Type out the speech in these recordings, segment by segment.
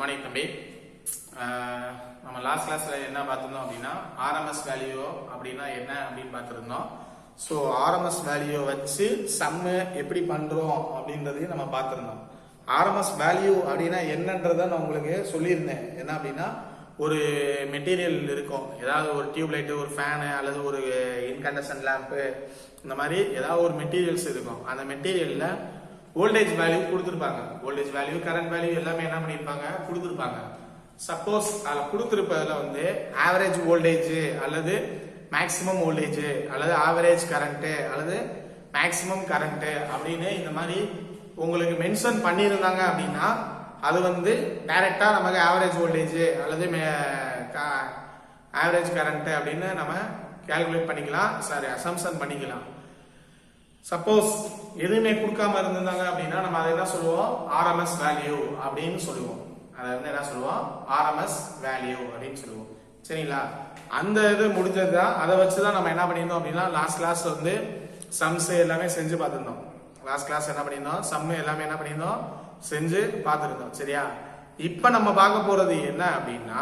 Morning தம்பி. நம்ம last கிளாஸ்ல என்ன பார்த்துருந்தோம் அப்படின்னா ஆர்எம்எஸ் வேல்யூ அப்படின்னா என்ன அப்படின்னு பார்த்துருந்தோம். ஸோ ஆர்எம்எஸ் வேல்யூ வச்சு சம்மு எப்படி பண்றோம் அப்படின்றதையும் நம்ம பார்த்துருந்தோம். ஆர்எம்எஸ் வேல்யூ அப்படின்னா என்னன்றதை நான் உங்களுக்கு சொல்லியிருந்தேன். என்ன அப்படின்னா ஒரு மெட்டீரியல் இருக்கும், ஏதாவது ஒரு டியூப் லைட்டு, ஒரு ஃபேனு அல்லது ஒரு இன்கண்டக்ஷன் லேம்ப்பு, இந்த மாதிரி ஏதாவது ஒரு மெட்டீரியல்ஸ் இருக்கும். அந்த மெட்டீரியல்ல வோல்டேஜ் வேல்யூ கொடுத்துருப்பாங்க. வோல்டேஜ் வேல்யூ, கரண்ட் வேல்யூ எல்லாமே என்ன பண்ணியிருப்பாங்க, கொடுத்துருப்பாங்க. சப்போஸ் அதில் கொடுத்துருப்பதில் வந்து ஆவரேஜ் வோல்டேஜ் அல்லது மேக்சிமம் வோல்டேஜ் அல்லது ஆவரேஜ் கரண்ட் அல்லது மேக்சிமம் கரண்ட் அப்படின்னு இந்த மாதிரி உங்களுக்கு மென்ஷன் பண்ணியிருந்தாங்க அப்படின்னா அது வந்து டைரக்டா நமக்கு ஆவரேஜ் வோல்டேஜ் அல்லது ஆவரேஜ் கரண்ட் அப்படின்னு நம்ம கால்குலேட் பண்ணிக்கலாம், அசம்ஷன் பண்ணிக்கலாம். சப்போஸ் எதுவுமே கொடுக்காம இருந்தாங்க அப்படின்னா நம்ம அதை என்ன சொல்லுவோம், ஆர்எம்எஸ் வேல்யூ அப்படின்னு சொல்லுவோம். அதை வந்து என்ன சொல்லுவோம், ஆர்எம்எஸ் வேல்யூ அப்படின்னு சொல்லுவோம். சரிங்களா? அந்த இது முடிஞ்சதுதான். அதை வச்சுதான் நம்ம என்ன பண்ணியிருந்தோம் அப்படின்னா லாஸ்ட் கிளாஸ் வந்து சம்ஸ் எல்லாமே செஞ்சு பார்த்துருந்தோம். லாஸ்ட் கிளாஸ் என்ன பண்ணியிருந்தோம், சம் எல்லாமே என்ன பண்ணியிருந்தோம், செஞ்சு பார்த்துருந்தோம். சரியா? இப்ப நம்ம பார்க்க போறது என்ன அப்படின்னா,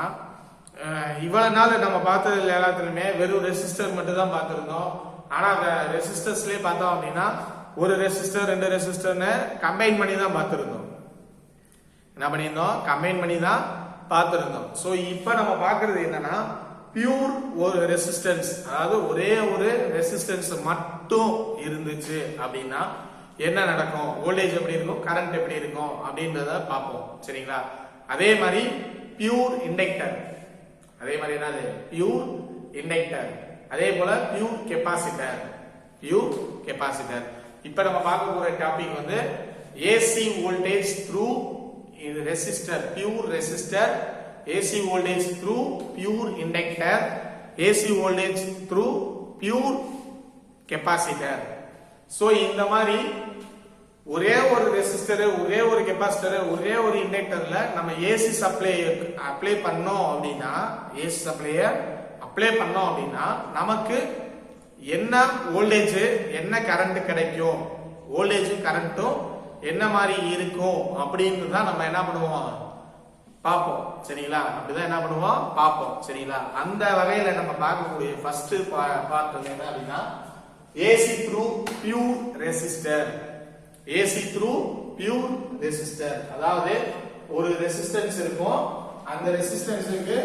இவ்வளவு நாள் நம்ம பார்த்தது எல்லாத்துலயுமே வெறும் ரெசிஸ்டர் மட்டும் தான் பார்த்திருந்தோம். ஆனா அந்த ரெசிஸ்டர்ஸ்லயே பார்த்தோம் அப்படின்னா ஒரு ரெசிஸ்டர் ரெண்டு ரெசிஸ்டர்னு கம்பைன் பண்ணி தான் பார்த்திருந்தோம். என்ன பண்ணியிருந்தோம், கம்பைன் பண்ணி தான் பார்த்திருந்தோம். சோ இப்ப நம்ம பார்க்கிறது என்னன்னா பியூர் ஒரு ரெசிஸ்டன்ஸ், அதாவது ஒரே ஒரு ரெசிஸ்டன்ஸ் மட்டும் இருந்துச்சு அப்படின்னா என்ன நடக்கும், வோல்டேஜ் எப்படி இருக்கும், கரண்ட் எப்படி இருக்கும் அப்படின்றத பார்ப்போம். சரிங்களா? அதே மாதிரி பியூர் இண்டக்டர், அதே மாதிரி என்னது பியூர் இண்டக்டர், அதே போல பியூர் கெபாசிட்டர், பியூர் கெபாசிட்டர். இப்ப நம்ம பார்க்க போற டாபிக் வந்து AC voltage through resistor, pure resistor, AC voltage through pure inductor, AC voltage through pure capacitor. So இந்த மாதிரி ஒரே ஒரு ரெசிஸ்டர், ஒரே ஒரு கெபாசிட்டர், ஒரே ஒரு இண்டக்டர்ல நம்ம ஏசி சப்ளை அப்ளை பண்ணோம் அப்படின்னா, ஏசி சப்ளைய அப்ளை பண்ணோம் அப்படின்னா நமக்கு என்ன வோல்டேஜ் என்ன கரண்ட் கிடைக்கும், வோல்டேஜும் கரண்ட்டும் என்ன மாதிரி இருக்கும் அப்படின்னு தான் நம்ம என்ன பண்ணுவோம், பார்ப்போம். சரிங்களா? அப்படிதான் என்ன பண்ணுவோம், பார்ப்போம். சரிங்களா? அந்த வகையில நம்ம பார்க்கக்கூடிய ஃபர்ஸ்ட் பார்ட் வந்து என்ன அப்படின்னா AC through pure resistor. AC through pure resistor, அதாவது ஒரு ரெசிஸ்டன்ஸ் இருக்கும், அந்த ரெசிஸ்டன்ஸுக்கு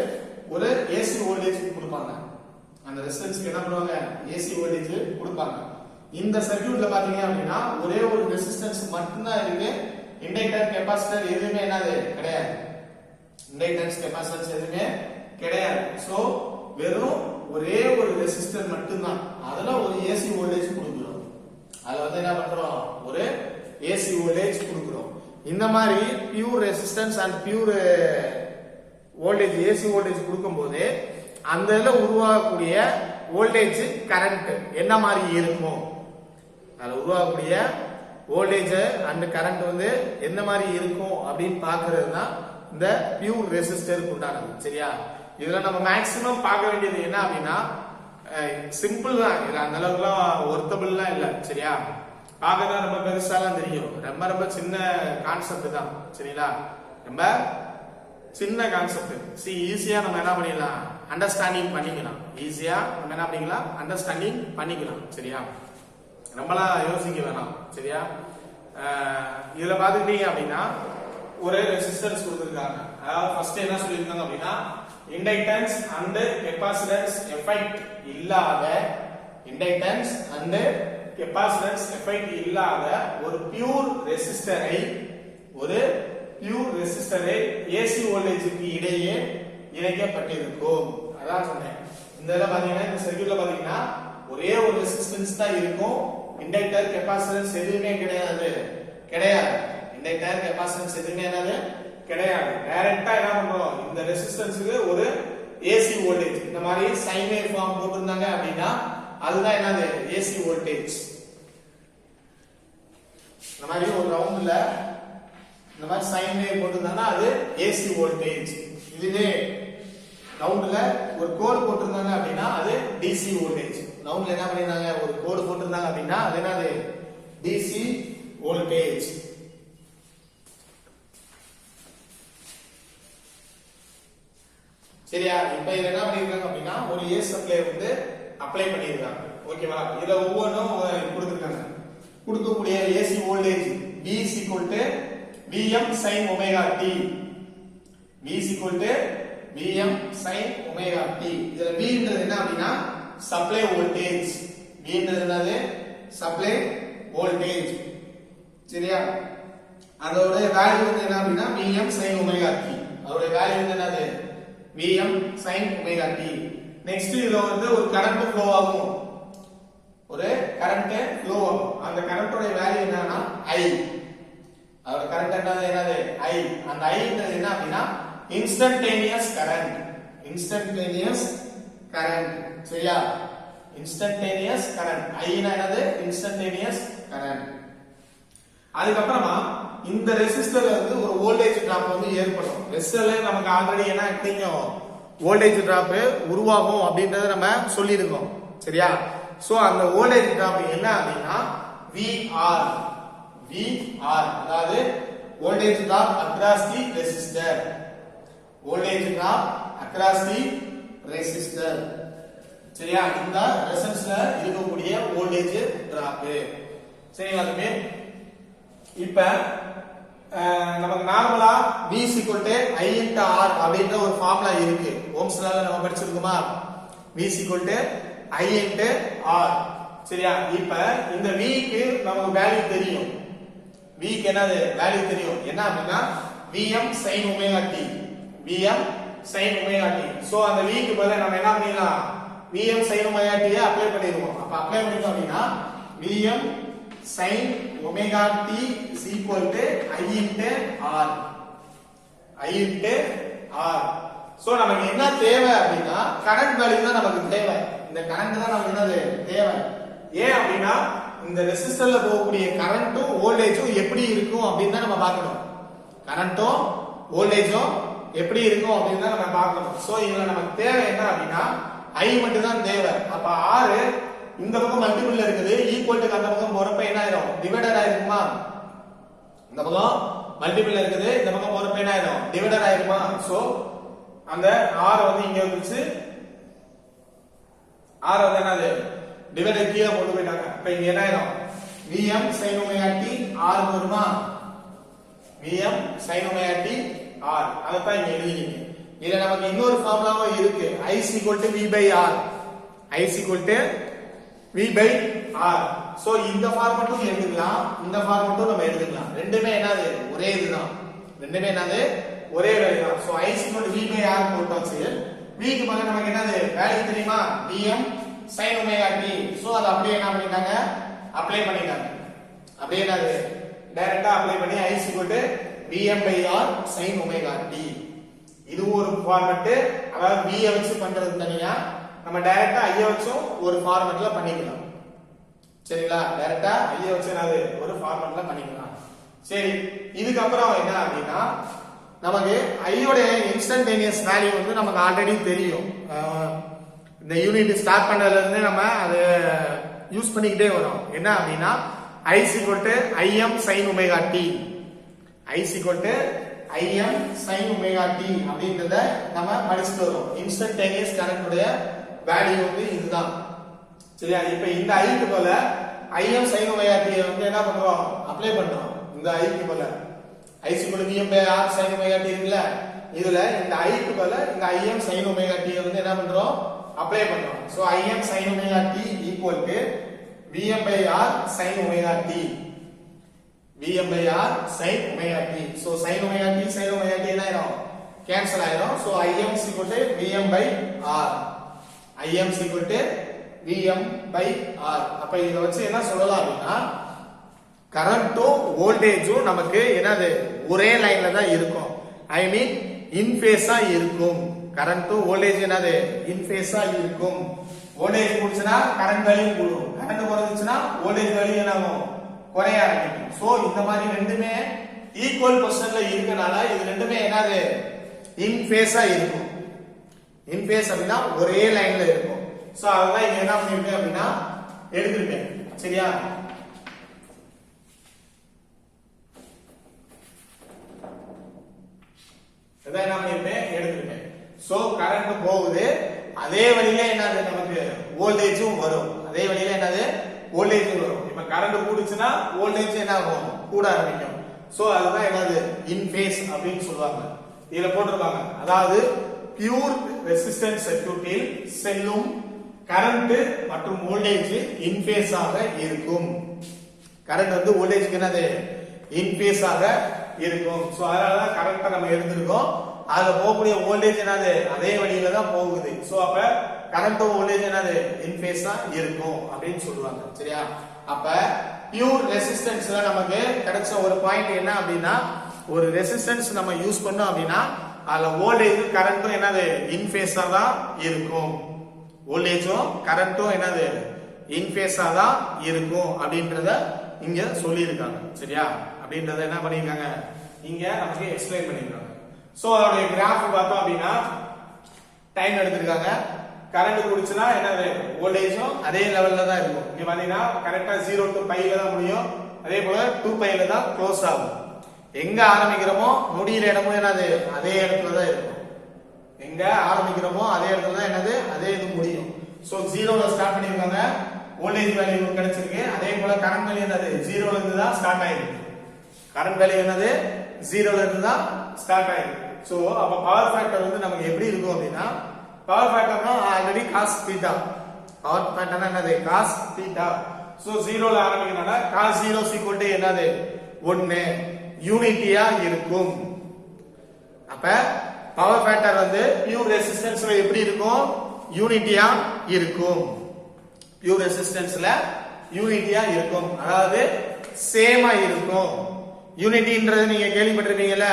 ஒரு ஏசி வோல்டேஜ் கொடுப்பாங்க. அந்த ரெசிஸ்டன்ஸ்க்கு என்ன பண்ணுவாங்க, ஏசி வோல்டேஜ் கொடுப்பாங்க. இந்த சர்க்யூட்ல பாத்தீங்க அப்படின்னா ஒரே ஒரு ரெசிஸ்டன்ஸ் மட்டும்தான் இருக்கு. இண்டக்டர் கெபாசிட்டர் எதுவுமே என்னது கிடையாது, இண்டக்டன்ஸ் கெபாசிட்டன்ஸ் எதுவுமே கிடையாது. சோ வெறும் ஒரே ஒரு ரெசிஸ்டர் மட்டும்தான், அதுல ஒரு ஏசி வோல்டேஜ் கொடுக்கிறோம். அதுல வந்து என்ன பண்றோம், ஒரு ஏசி வோல்டேஜ் கொடுக்கிறோம். இந்த மாதிரி pure resistance and pure voltage, AC voltage கொடுக்கும்போது அந்த இதுல உருவாகக்கூடிய வோல்டேஜ் கரண்ட் என்ன மாதிரி இருக்கும், அதுல உருவாகக்கூடிய வோல்டேஜ் அண்ட் கரண்ட் வந்து எந்த மாதிரி இருக்கும் அப்படின்னு பாக்குறது தான் இந்த பியூர் ரெசிஸ்டருக்கு உண்டானது. சரியா? இதுல நம்ம மேக்சிமம் பார்க்க வேண்டியது என்ன அப்படின்னா சிம்பிள் தான், இது அந்த அளவுக்குலாம் ஒர்த்தபிள்லாம் இல்ல. சரியா? பார்க்கதான் ரொம்ப பெருசாலாம் தெரியும், ரொம்ப ரொம்ப சின்ன கான்செப்ட் தான். சரிங்களா? ரொம்ப சின்ன கான்செப்ட். ஈஸியா நம்ம என்ன பண்ணிடலாம், அண்டர்ஸ்டாண்டிங் பண்ணிக்கலாம். ஈஸியா நம்ம என்ன பண்ணிக்கலாம், அண்டர்ஸ்டாண்டிங் பண்ணிக்கலாம். சரியா? நம்மளாம் யோசிக்க வேணாம். சரியா? இதுல பாத்துக்கிட்டீங்க அப்படின்னா ஒரு ரெசிஸ்டன்ஸ் கொடுத்திருக்காங்க. அதாவது ஃபர்ஸ்ட் என்ன சொல்லியிருக்காங்க அப்படின்னா இண்டக்டன்ஸ் அண்ட் கெபாசிட்டன்ஸ் எஃபெக்ட் இல்லாத, இண்டக்டன்ஸ் அண்ட் கெபாசிட்டன்ஸ் எஃபெக்ட் இல்லாத ஒரு பியூர் ரெசிஸ்டரை, ஒரு பியூர் ரெசிஸ்டரை ஏசி வோல்டேஜுக்கு இடையே இணைக்கப்பட்டிருக்கும். அதான் சொன்னேன். இந்த இதில் பாத்தீங்கன்னா இந்த சர்க்யூட்ல பாத்தீங்கன்னா ஒரே ஒரு ரெசிஸ்டன்ஸ் தான் இருக்கும், இண்டக்டர் கெபாசிட்டன்ஸ் எதுவுமே கிடையாது, இண்டக்டர் கெபாசிட்டன்ஸ் எதுவுமே என்னது கிடையாது. டைரக்டா என்ன பண்றோம், இந்த ரெசிஸ்டன்ஸுக்கு ஒரு ஏசி வோல்டேஜ் இந்த மாதிரி சைன் வேவ் ஃபார்ம் போட்டிருந்தாங்க அப்படின்னா அதுதான் என்னது, ஏசி வோல்டேஜ். இந்த மாதிரி ஒரு ரவுண்ட்ல இந்த மாதிரி சைன் வேவ் போட்டிருந்தாங்கன்னா அது ஏசி வோல்டேஜ். இதுவே ரவுண்ட்ல ஒரு கோடு போட்டிருந்தாங்க அப்படின்னா அது டிசி வோல்டேஜ். ரவுண்ட்ல என்ன பண்ணிருந்தாங்க, ஒரு கோடு போட்டிருந்தாங்க அப்படின்னா அது என்னது, டிசி வோல்டேஜ். சரியா? இப்ப இதுல என்ன பண்ணிருக்காங்க அப்படின்னா ஒரு ஏசி சப்ளை வந்து அப்ளை பண்ணிருக்காங்க. ஓகேவா? இதுல ஒவ்வொன்றும் கொடுத்துருக்காங்க. கொடுக்கக்கூடிய AC voltage V is equal to Vm sin omega t. V is equal to Vm sin omega t. இதுல V ன்றது என்ன அப்படின்னா சப்ளை வோல்டேஜ். V ன்றது என்னது? Supply voltage. சரியா? அதோட வேல்யூ வந்து என்ன அப்படின்னா Vm sin omega t. அதோட வேல்யூ வந்து என்னது? Vm sin omega t. Next இதுல வந்து ஒரு கரண்ட் ஃப்ளோ ஆகும். ஒரு கரண்ட் ஃப்ளோ ஆகும். அந்த கரண்டோட வேல்யூ என்னன்னா I. அதோட கரண்ட் என்னது? I. அந்த I ன்றது என்ன அப்படின்னா இன்ஸ்டன்டேனியஸ் கரண்ட். Instantaneous current. சரியா? Instantaneous current. I னா என்னது? Instantaneous current. அதுக்கு அப்புறமா இந்த ரெசிஸ்டர்ல இருந்து ஒரு வோல்டேஜ் டிராப் வந்து ஏற்படும். ரெசிஸ்டர்ல நமக்கு ஆல்ரெடி என்ன தெரியும்? வோல்டேஜ் டிராப் உருவாகும் அப்படின்றத நம்ம சொல்லியிருக்கோம். சரியா? சோ அந்த வோல்டேஜ் டிராப் என்ன அப்படின்னா VR. VR அதாவது voltage drop across the resistor. Voltage drop across the resistor. சரியா? இந்த ரெசிஸ்டன்ஸ்ல இருக்கக்கூடிய வோல்டேஜ் டிராப். சரிங்களா தம்பி? இப்ப நமக்கு நார்மலா V is equal to I into R அப்படின்ற ஒரு ஃபார்முலா இருக்கு. ஓம்ஸ் லால நம்ம படிச்சிருக்கோமா? V is equal to I into R. சரியா? இப்ப இந்த V க்கு நமக்கு வேல்யூ தெரியும். V க்கு என்னது? வேல்யூ தெரியும். என்ன அப்படின்னா Vm sin omega t. Vm sin omega t. So அந்த V க்கு பதிலா நம்ம என்ன பண்ணிடலாம்? Vm sin omega t apply பண்ணிடுவோம். அப்ப அப்ளை பண்ணிட்டோம் அப்படின்னா Vm sin omega t is equal to I into R. I into R. So நமக்கு என்ன தேவை அப்படின்னா கரண்ட் வேல்யூ தான் நமக்கு தேவை. இந்த கரண்ட் தான் நமக்கு என்னது? தேவை. ஏன் அப்படின்னா இந்த ரெசிஸ்டர்ல போகக்கூடிய கரண்ட்டும் வோல்டேஜும் எப்படி இருக்கும் அப்படின்னு தான் நம்ம பார்க்கணும். கரண்ட்டும் வோல்டேஜும் எப்படி இருக்கும் அப்படின்னு தான் நம்ம பார்க்கணும். சோ இதுல நமக்கு தேவை என்ன அப்படின்னா I மட்டும் தான் தேவை. அப்ப R இந்த பக்கம் மல்டிபிள்ல இருக்குது. ஈக்குவல் டு அந்த பக்கம் போறப்ப என்ன ஆயிடும்? டிவைடர் ஆயிருக்குமா? இந்த பக்கம் மல்டிபிள்ல இருக்குது. இந்த பக்கம் போறப்ப என்ன ஆயிடும்? டிவைடர் ஆயிருக்குமா? சோ அந்த R வந்து இங்க வந்துச்சு. R வந்து என்னது? டிவைடர் கீழ கொண்டு போயிட்டாங்க. அப்ப இங்க என்ன ஆயிடும்? Vm sin omega t R வருமா? Vm sin omega t R. அத தான் இங்க எழுதிருக்கீங்க. இதுல நமக்கு இன்னொரு ஃபார்முலாவும் இருக்கு. I is equal to V by R. I is equal to V by R. So இந்த ஃபார்முலாவும் எழுதிக்கலாம். இந்த ஃபார்முலாவும் நம்ம எழுதிக்கலாம். ரெண்டுமே என்னது? ஒரே இதுதான். ரெண்டுமே என்னது? ஒரே வேல்யூ தான். So I is equal to V by R போட்டாச்சு. V க்கு பதிலா நமக்கு என்னது? வேல்யூ தெரியுமா? Vm sin omega t. So அத அப்படியே என்ன பண்ணிட்டாங்க? அப்ளை பண்ணிட்டாங்க. அப்படியே என்னது? டைரக்டா அப்ளை பண்ணி I is equal to Vm by R sin omega t. இது ஒரு ஃபார்மட். அதாவது V ஐ வச்சு பண்றது தனியா, நம்ம டைரக்டா I ஐ வச்சும் ஒரு ஃபார்மட்ல பண்ணிக்கலாம். சரிங்களா? டைரக்டா I ஐ வச்சு என்னது? ஒரு ஃபார்மட்ல பண்ணிக்கலாம். சரி, இதுக்கு அப்புறம் என்ன அப்படின்னா நமக்கு I யோட இன்ஸ்டன்டேனியஸ் வேல்யூ வந்து நமக்கு ஆல்ரெடி தெரியும். இந்த யூனிட் ஸ்டார்ட் பண்ணதுல இருந்து நம்ம அதை யூஸ் பண்ணிக்கிட்டே வரோம். என்ன அப்படின்னா I is equal to Im sin omega t. I is equal to Im sin omega t அப்படின்றத நம்ம படிச்சுட்டு வரோம். இன்ஸ்டன்டேனியஸ் கரண்ட் உடைய வேல்யூ வந்து இதுதான். சரியா? இப்ப இந்த I க்கு பதிலா Im sin omega t வந்து என்ன பண்றோம்? அப்ளை பண்றோம். இந்த I க்கு பதிலா I is equal to Vm by R sin omega t இருக்குல்ல, இதுல இந்த I க்கு பதிலா இந்த Im sin omega t வந்து என்ன பண்றோம்? அப்ளை பண்றோம். So Im sin omega t equal to Vm by R sin omega t. Vm by R sin omega t. So sin omega t என்ன ஆயிடும்? கேன்சல் ஆயிடும். So Im is equal to Vm by R. Im is equal to Vm by R. அப்ப இத வச்சு என்ன சொல்லலாம் அப்படின்னா கரண்ட்டும் வோல்டேஜும் நமக்கு என்னது? ஒரே லைன்ல தான் இருக்கும். ஐ மீன் இன் ஃபேஸா இருக்கும். கரண்ட்டும் வோல்டேஜ் என்னது? இன் ஃபேஸா இருக்கும். வோல்டேஜ் கூடுச்சுனா கரண்ட் வேல்யூ கூடும். கரண்ட் குறைஞ்சுச்சுனா வோல்டேஜ் வேல்யூ என்ன ஆகும்? குறைய ஆரம்பிக்கும். சோ இந்த மாதிரி ரெண்டுமே ஈக்குவல் பொசிஷன்ல இருக்கனால இது ரெண்டுமே என்னது? இன் ஃபேஸா இருக்கும். இன் ஃபேஸ் அப்படின்னா ஒரே லைன்ல இருக்கும். சோ அதனால இங்க என்ன பண்ணிருக்கேன் அப்படின்னா எடுத்துட்டேன். சரியா? இத என்ன பண்ணிருக்கேன்? எடுத்துட்டேன். சோ கரண்ட் போகுது, அதே வழியில என்னது நமக்கு வோல்டேஜும் வரும். அதே வழியில என்னது வோல்டேஜ் வரும். இப்ப கரண்ட் கூடுச்சுன்னா வோல்டேஜ் என்ன ஆகும், கூட ஆரம்பிக்கும். சோ அதுதான் என்னது இன் ஃபேஸ் அப்படின்னு சொல்லுவாங்க. இதுல போட்டிருப்பாங்க, அதாவது பியூர் ரெசிஸ்டன்ஸ் சர்க்யூட்டில் செல்லும் கரண்ட் மற்றும் வோல்டேஜ் இன் ஃபேஸ் ஆக இருக்கும். கரண்ட் வந்து வோல்டேஜ்க்கு என்னது இன் ஃபேஸ் ஆக இருக்கும். சோ அதனாலதான் கரண்ட்டை நம்ம எடுத்திருக்கோம். அதுல போகக்கூடிய வோல்டேஜ் என்னது அதே வழியில தான் போகுது. சோ அப்ப கரண்ட் வோல்டேஜ் என்னது இன் ஃபேஸா இருக்கும் அப்படின்னு சொல்லுவாங்க. சரியா? அப்ப பியூர் ரெசிஸ்டன்ஸ்ல நமக்கு கிடைச்ச ஒரு பாயிண்ட் என்ன அப்படின்னா, ஒரு ரெசிஸ்டன்ஸ் நம்ம யூஸ் பண்ணோம் அப்படின்னா அதுல வோல்டேஜ் கரண்ட்டும் என்னது இன் ஃபேஸா தான் இருக்கும். வோல்டேஜும் கரண்ட்டும் என்னது இன் ஃபேஸா தான் இருக்கும் அப்படின்றத இங்க சொல்லி இருக்காங்க. சரியா? அப்படின்றத என்ன பண்ணிருக்காங்க இங்க நமக்கு எக்ஸ்பிளைன் பண்ணிருக்காங்க. சோ அதோட கிராஃப் பார்த்தோம் அப்படின்னா டைம் எடுத்திருக்காங்க. கரண்ட் குடிச்சுனா என்னது வோல்டேஜும் அதே லெவல்ல தான் இருக்கும். இங்க பாத்தீங்கன்னா கரெக்டா 0 to π ல தான் முடியும். அதே போல 2π ல தான் க்ளோஸ் ஆகும். எங்க ஆரம்பிக்கிறோமோ முடியிற இடமும் என்னது அதே இடத்துல தான் இருக்கும். எங்க ஆரம்பிக்கிறோமோ அதே இடத்துல தான் என்னது அதே இது முடியும். சோ 0 ல ஸ்டார்ட் பண்ணிருக்காங்க, வோல்டேஜ் வேல்யூ கிடைச்சிருக்கு. அதே போல கரண்ட் வேல்யூ என்னது 0 ல இருந்து தான் ஸ்டார்ட் ஆயிருக்கு. கரண்ட் வேல்யூ என்னது 0 ல இருந்து தான் ஸ்டார்ட் ஆயிருக்கு. சோ அப்ப பவர் ஃபேக்டர் வந்து நமக்கு எப்படி இருக்கும் அப்படின்னா, பவர் ஃபேக்டர்னா ஆல்ரெடி cos θ. பவர் ஃபேக்டர்னா என்னது cos θ. சோ 0 ல ஆரம்பிக்கிறனால cos 0 என்னது 1 யூனிட்டியா இருக்கும். அப்ப பவர் ஃபேக்டர் வந்து பியூர் ரெசிஸ்டன்ஸ்ல எப்படி இருக்கும், யூனிட்டியா இருக்கும். பியூர் ரெசிஸ்டன்ஸ்ல யூனிட்டியா இருக்கும், அதாவது சேமா இருக்கும். யூனிட்டின்றது நீங்க கேள்விப்பட்டிருப்பீங்கல்ல,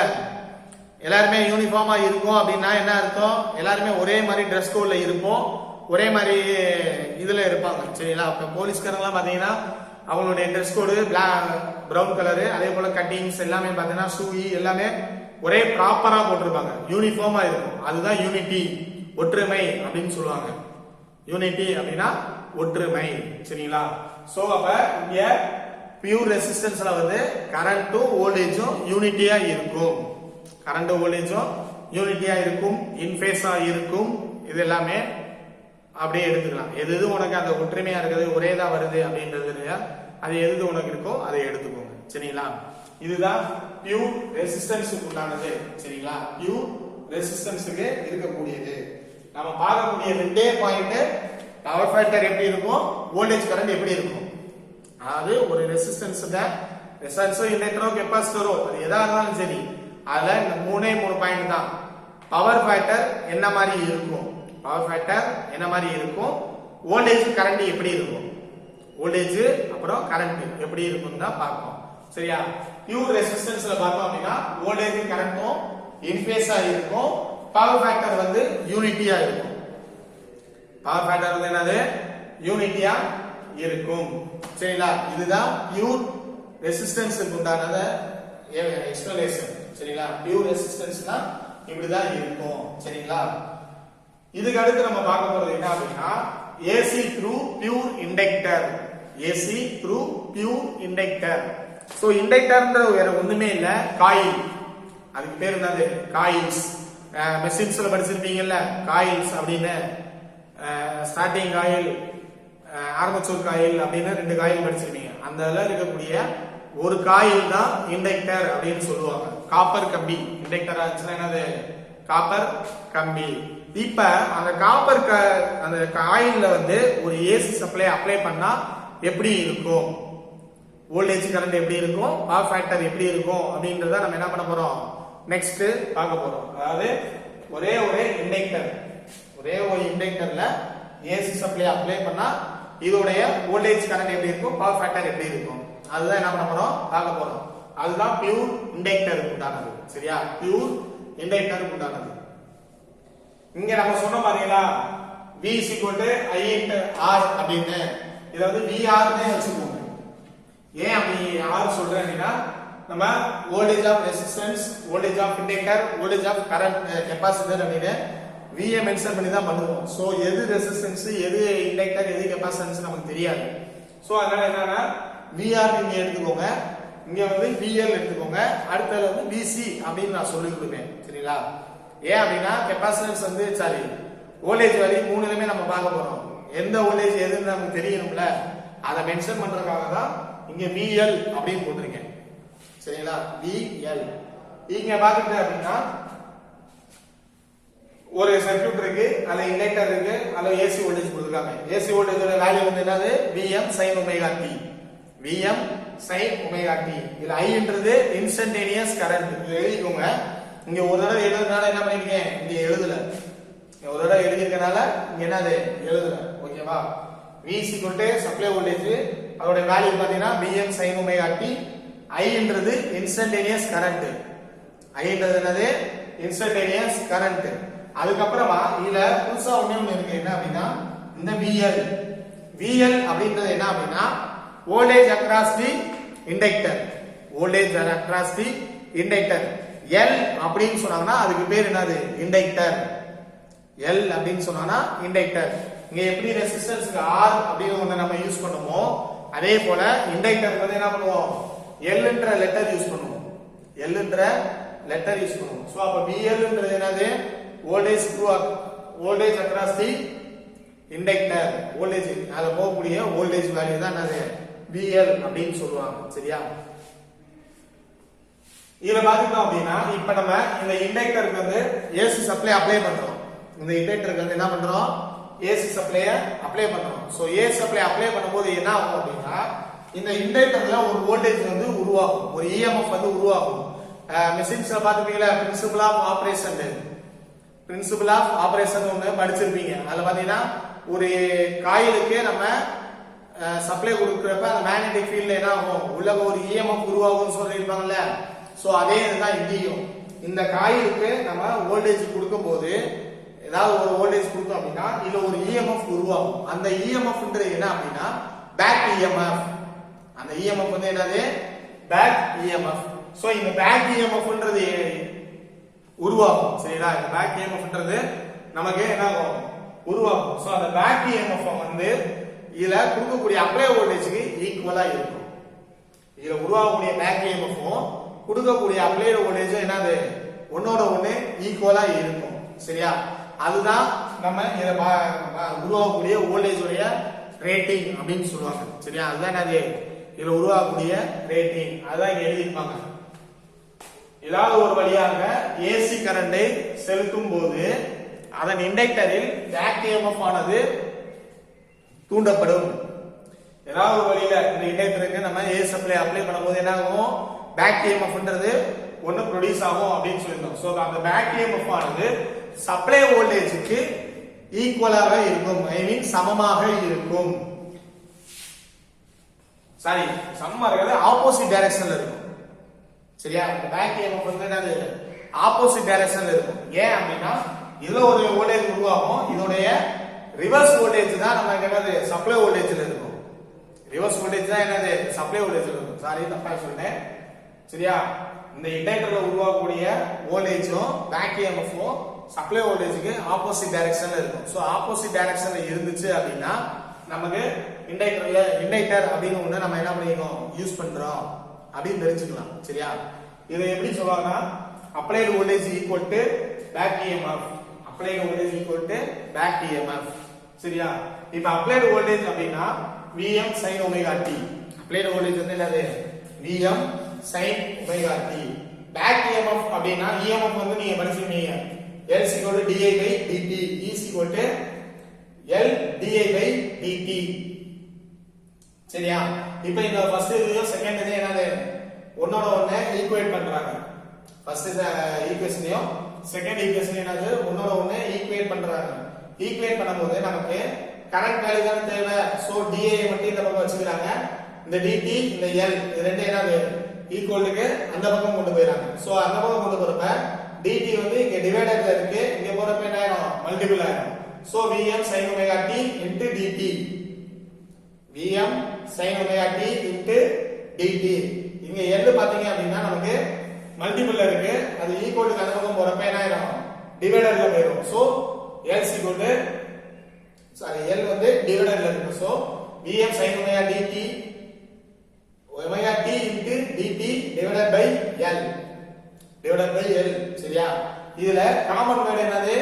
எல்லாருமே யூனிஃபார்மா இருக்கும் அப்படின்னா என்ன அர்த்தம், எல்லாருமே ஒரே மாதிரி ட்ரெஸ் கோட்ல இருப்போம், ஒரே மாதிரி இதுல இருப்பாங்க. சரிங்களா? இப்ப போலீஸ்காரங்களாம் பாத்தீங்கன்னா அவங்களுடைய ட்ரெஸ் கோடு பிரவுன் கலரு, அதே போல கட்டிங்ஸ் எல்லாமே பாத்தீங்கன்னா ஷூ எல்லாமே ஒரே ப்ராப்பரா போட்டிருப்பாங்க, யூனிஃபார்மா இருக்கும். அதுதான் யூனிட்டி, ஒற்றுமை அப்படின்னு சொல்லுவாங்க. யூனிட்டி அப்படின்னா ஒற்றுமை. சரிங்களா? சோ அப்ப இங்க பியூர் ரெசிஸ்டன்ஸ்ல வந்து கரண்ட்டும் வோல்டேஜும் யூனிட்டியா இருக்கும். கரண்ட் வோல்டேஜும் யூனிட்டியா இருக்கும், இன் ஃபேஸா இருக்கும். இது எல்லாமே அப்படியே எடுத்துக்கலாம். எது உனக்கு அந்த ஒற்றுமையா இருக்குது, ஒரே தான் வருது அப்படின்றது இல்லையா, அது எது உனக்கு இருக்கோ அதை எடுத்துக்கோங்க. சரிங்களா? இதுதான் பியூர் ரெசிஸ்டன்ஸுக்கு உண்டானது. சரிங்களா? பியூர் ரெசிஸ்டன்ஸுக்கு இருக்கக்கூடியது. நம்ம பார்க்கக்கூடிய ரெண்டே பாயிண்ட், பவர் ஃபேக்டர் எப்படி இருக்கும், வோல்டேஜ் கரண்ட் எப்படி இருக்கும். அதாவது ஒரு ரெசிஸ்டன்ஸ்ல ரெசிஸ்டன்ஸோ இண்டக்டரோ கெபாசிட்டரோ அது எதா இருந்தாலும் சரி, அதுல இந்த மூணே பாயிண்ட் தான். பவர் ஃபேக்டர் என்ன மாதிரி இருக்கும், பவர் ஃபேக்டர் என்ன மாதிரி இருக்கும், வோல்டேஜ் கரண்ட் எப்படி இருக்கும், வோல்டேஜ் அப்புறம் கரண்ட் எப்படி இருக்கும் தான் பார்ப்போம். சரியா? பியூர் ரெசிஸ்டன்ஸ்ல பார்த்தோம் அப்படின்னா வோல்டேஜ் கரண்ட்டும் இன் ஃபேஸா இருக்கும், பவர் ஃபேக்டர் வந்து யூனிட்டியா இருக்கும். பவர் ஃபேக்டர் வந்து என்னது யூனிட்டியா இருக்கும். சரிங்களா? இதுதான் பியூர் ரெசிஸ்டன்ஸ்க்கு உண்டானத எக்ஸ்பிளனேஷன். சரிங்களா? பியூர் ரெசிஸ்டன்ஸ்னா இப்படிதான் இருக்கும். சரிங்களா? இதுக்கு அடுத்து நம்ம பார்க்க போறது என்ன அப்படின்னா, AC through pure inductor. AC through pure inductor. So இண்டக்டர்ன்ற வேற ஒண்ணுமே இல்ல, காயில். அதுக்கு பேர் என்னது காயில்ஸ். மெஷின்ஸ்ல படிச்சிருப்பீங்கல்ல காயில்ஸ் அப்படின்னு, ஸ்டார்டிங் காயில், ஆர்மச்சூர் காயில் அப்படின்னு 2 காயில் படிச்சிருப்பீங்க. அந்த இதுல இருக்கக்கூடிய ஒரு காயில் தான் இண்டக்டர் அப்படின்னு சொல்லுவாங்க. காப்பர் கம்பி இண்டக்டர் ஆச்சுன்னா என்னது காப்பர் கம்பி. இப்ப அந்த காப்பர் அந்த காயில்ல வந்து ஒரு ஏசி சப்ளை அப்ளை பண்ணா எப்படி இருக்கும், வோல்டேஜ் கரண்ட் எப்படி இருக்கும், பவர் ஃபேக்டர் எப்படி இருக்கும் அப்படின்றத நம்ம என்ன பண்ண போறோம், நெக்ஸ்ட் பார்க்க போறோம். அதாவது ஒரே ஒரு இண்டக்டர்ல ஏசி சப்ளை அப்ளை பண்ணா இதோடைய வோல்டேஜ் கரண்ட் எப்படி இருக்கும், பவர் ஃபேக்டர் எப்படி இருக்கும், அதுதான் என்ன பண்ண போறோம் பார்க்க போறோம். அதுதான் பியூர் இண்டக்டருக்கு உண்டானது. சரியா? பியூர் இண்டக்டருக்கு உண்டானது. இங்க நம்ம சொன்னோம் பாத்தீங்களா, V I R அப்படின்னு, இத வந்து VR னே வச்சுக்கோங்க. ஏன் அப்படி R சொல்றேன் அப்படின்னா, நம்ம voltage of resistance, voltage of inductor, voltage of current capacitor அப்படின்னு V ஐ மென்ஷன் பண்ணி தான் பண்ணுவோம். சோ எது ரெசிஸ்டன்ஸ், எது இண்டக்டர், எது கெபாசிட்டன்ஸ் நமக்கு தெரியாது. சோ அதனால என்னன்னா VR நீங்க எடுத்துக்கோங்க, இங்க வந்து VL எடுத்துக்கோங்க, அடுத்தது வந்து VC அப்படின்னு நான் சொல்லி கொடுப்பேன். சரிங்களா? ஏன் அப்படின்னா கெப்பாசிட்டன்ஸ் வந்து சாரி வோல்டேஜ் வேல்யூ மூணுலயுமே நம்ம பார்க்க போறோம். எந்த வோல்டேஜ் எதுன்னு நமக்கு தெரியணும்ல, அதை மென்ஷன் பண்றதுக்காக தான் இங்க VL அப்படின்னு போட்டிருக்கேன். சரிங்களா? VL இங்க பாத்துட்டு அப்படின்னா ஒரு சர்க்யூட் இருக்கு, அதுல இண்டக்டர் இருக்கு, அதுல ஏசி வோல்டேஜ் கொடுத்திருக்காங்க. ஏசி வோல்டேஜோட வேல்யூ வந்து என்னது? Vm sin omega t. Vm sin omega t. இதுல I ன்றது இன்ஸ்டன்டேனியஸ் கரண்ட். இது எழுதிக்கோங்க. இங்க ஒரு தடவை எழுதுறதுனால என்ன பண்ணிருக்கேன், இங்க எழுதல. ஒரு தடவை எழுதிருக்கனால இங்க என்னது எழுதல. ஓகேவா? V சப்ளை வோல்டேஜ், அதோட வேல்யூ பாத்தீங்கன்னா Vm sin omega t. I ன்றது இன்ஸ்டன்டேனியஸ் கரண்ட். I ன்றது என்னது? Instantaneous current. அதுக்கப்புறமா இதுல புதுசா ஒண்ணு இருக்கு, என்ன அப்படின்னா இந்த VL அப்படின்றது என்ன அப்படின்னா voltage across the inductor. Voltage across the inductor. L அப்படின்னு சொன்னாங்கன்னா அதுக்கு பேர் என்னது? இண்டக்டர். L அப்படின்னு சொன்னாங்கன்னா இண்டக்டர். இங்க எப்படி ரெசிஸ்டன்ஸ்க்கு R அப்படின்னு ஒண்ணு நம்ம யூஸ் பண்ணுமோ, அதே போல இண்டக்டருக்கு வந்து என்ன பண்ணுவோம்? L என்ற லெட்டர் யூஸ் பண்ணுவோம். L என்ற லெட்டர் யூஸ் பண்ணுவோம். சோ அப்ப VL ன்றது என்னது? Voltage across the inductor. Voltage அதுல போகக்கூடிய வோல்டேஜ் வேல்யூ தான் என்னது? VL அப்படின்னு சொல்லுவாங்க. சரியா? இத பாத்துட்டோம் அப்படின்னா இப்ப நம்ம இந்த இண்டக்டருக்கு வந்து ஏசி சப்ளை அப்ளை பண்றோம். இந்த இண்டக்டருக்கு வந்து என்ன பண்றோம்? ஏசி சப்ளைய அப்ளை பண்றோம். சோ ஏசி சப்ளை அப்ளை பண்ணும்போது என்ன ஆகும் அப்படின்னா இந்த இண்டக்டர்ல ஒரு வோல்டேஜ் வந்து உருவாகும், ஒரு EMF வந்து உருவாகும். மெஷின்ஸ்ல பாத்துப்பீங்களா, பிரின்சிபல் ஆஃப் ஆபரேஷன் ஒண்ணு படிச்சிருப்பீங்க. அதுல பாத்தீங்கன்னா ஒரு காயிலுக்கு நம்ம சப்ளை கொடுக்கறப்ப அந்த மேக்னெட்டிக் ஃபீல்ட்ல என்ன ஆகும், உள்ள ஒரு EMF உருவாகும்னு சொல்லிருப்பாங்கல்ல. சோ அதே இதுதான் இங்கேயும். இந்த காயிலுக்கு நம்ம வோல்டேஜ் கொடுக்கும்போது ஏதாவது ஒரு வோல்டேஜ் கொடுத்தோம் அப்படின்னா இதுல ஒரு EMF உருவாகும். அந்த EMFன்றது என்ன அப்படின்னா பேக் EMF. அந்த EMF வந்து என்னது? Back EMF. சோ இந்த பேக் EMFன்றது உருவாகும். சரிங்களா? இந்த பேக் EMFன்றது நமக்கு என்ன ஆகும்? உருவாகும். சோ அந்த பேக் EMF வந்து இதுல கொடுக்கக்கூடிய அப்ளை வோல்டேஜ்க்கு ஈக்குவலா இருக்கும். இதுல உருவாகக்கூடிய பேக் EMFும் கொடுக்கக்கூடிய அப்ளைட் வோல்டேஜ் என்னது? ஒன்னோட ஒண்ணு ஈக்குவலா இருக்கும். சரியா? அதுதான் நம்ம இத உருவாகக்கூடிய வோல்டேஜ் உடைய ரேட்டிங் அப்படின்னு சொல்லுவாங்க. சரியா? அதுதான் என்னது? இதுல உருவாகக்கூடிய ரேட்டிங். அதான் இங்க எழுதிருப்பாங்க. ஏதாவது ஒரு வழியாக ஏசி கரண்டை செலுத்தும் போது அதன் இண்டக்டரில் பேக் EMF ஆனது தூண்டப்படும். ஏதாவது ஒரு வழியில இந்த இண்டக்டருக்கு நம்ம ஏசி சப்ளை அப்ளை பண்ணும்போது என்ன ஆகும்? பேக் EMFன்றது ஒன்னு ப்ரொடியூஸ் ஆகும் அப்படின்னு சொல்லிருந்தோம். சோ அந்த பேக் EMF ஆனது சப்ளை வோல்டேஜ்க்கு ஈக்குவலாக இருக்கும். ஐ மீன் சமமாக இருக்கும். சாரி, சமமா இருக்காது, ஆப்போசிட் டைரக்ஷன்ல இருக்கும். சரியா? இந்த பேக் EMF வந்து என்னது? ஆப்போசிட் டைரக்ஷன்ல இருக்கும். ஏன் அப்படின்னா இதுல ஒரு வோல்டேஜ் உருவாகும், இதோடைய ரிவர்ஸ் வோல்டேஜ் தான் நமக்கு என்னது? சப்ளை வோல்டேஜ்ல இருக்கும். ரிவர்ஸ் வோல்டேஜ் தான் என்னது? சப்ளை வோல்டேஜ்ல இருக்கும். சாரி, தப்பா சொல்லிட்டேன். சரியா? இந்த இண்டக்டர்ல உருவாகக்கூடிய வோல்டேஜும் பேக் EMFும் சப்ளை வோல்டேஜ்க்கு ஆப்போசிட் டைரக்ஷன்ல இருக்கும். சோ ஆப்போசிட் டைரக்ஷன்ல இருந்துச்சு அப்படின்னா நமக்கு இண்டக்டர் அப்படின்னு ஒண்ணு நம்ம என்ன பண்ணிக்கணும்? யூஸ் பண்றோம் அப்படின்னு தெரிஞ்சுக்கலாம். சரியா? இதை எப்படி சொல்லுவாங்கன்னா applied voltage equal to back EMF. Applied voltage equal to back EMF. சரியா? இப்ப அப்ளைடு வோல்டேஜ் அப்படின்னா Vm sin omega t. Applied voltage வந்து என்னது? Vm sin omega t. Back EMF அப்படின்னா EMF வந்து நீங்க படிச்சிருக்கீங்க. L is equal to di by dt. E is equal to L di by dt. சரியா? இப்போ இந்த ஃபர்ஸ்ட் இதுல செகண்ட் இது என்னது? ஒன்னோட ஒண்ணே ஈக்குவேட் பண்றாங்க. ஃபர்ஸ்ட் ஈக்குவேஷனையும் செகண்ட் ஈக்குவேஷன் என்னது? ஒன்னோட ஒண்ணே ஈக்குவேட் பண்றாங்க. ஈக்குவேட் பண்ணும்போது நமக்கு கரண்ட் வேல்யூ தான் தேவை. சோ di மட்டும் இந்த பக்கம் வச்சுக்கிறாங்க. இந்த dt இந்த L இது ரெண்டும் என்னது? ஈக்குவலுக்கு அந்த பக்கம் கொண்டு போயிராங்க. சோ அந்த பக்கம் கொண்டு போறப்ப dt வந்து இங்க டிவைடர்ல இருக்கு, இங்க போறப்ப என்ன ஆகும்? மல்டிபிள் ஆகும். So Vm sin omega t into dt. Vm sin omega t into dt. இங்க L பாத்தீங்க அப்படின்னா நமக்கு மல்டிபிள்ல இருக்கு, அது ஈக்குவலுக்கு அந்த பக்கம் போறப்ப என்ன ஆகும்? டிவைடர்ல போயிடும். So L is equal to L வந்து டிவைடர்ல இருக்கு. So Vm sin omega dt omega t into dt divided by L. சரியா? இதுல காமன் வேர்டு என்னது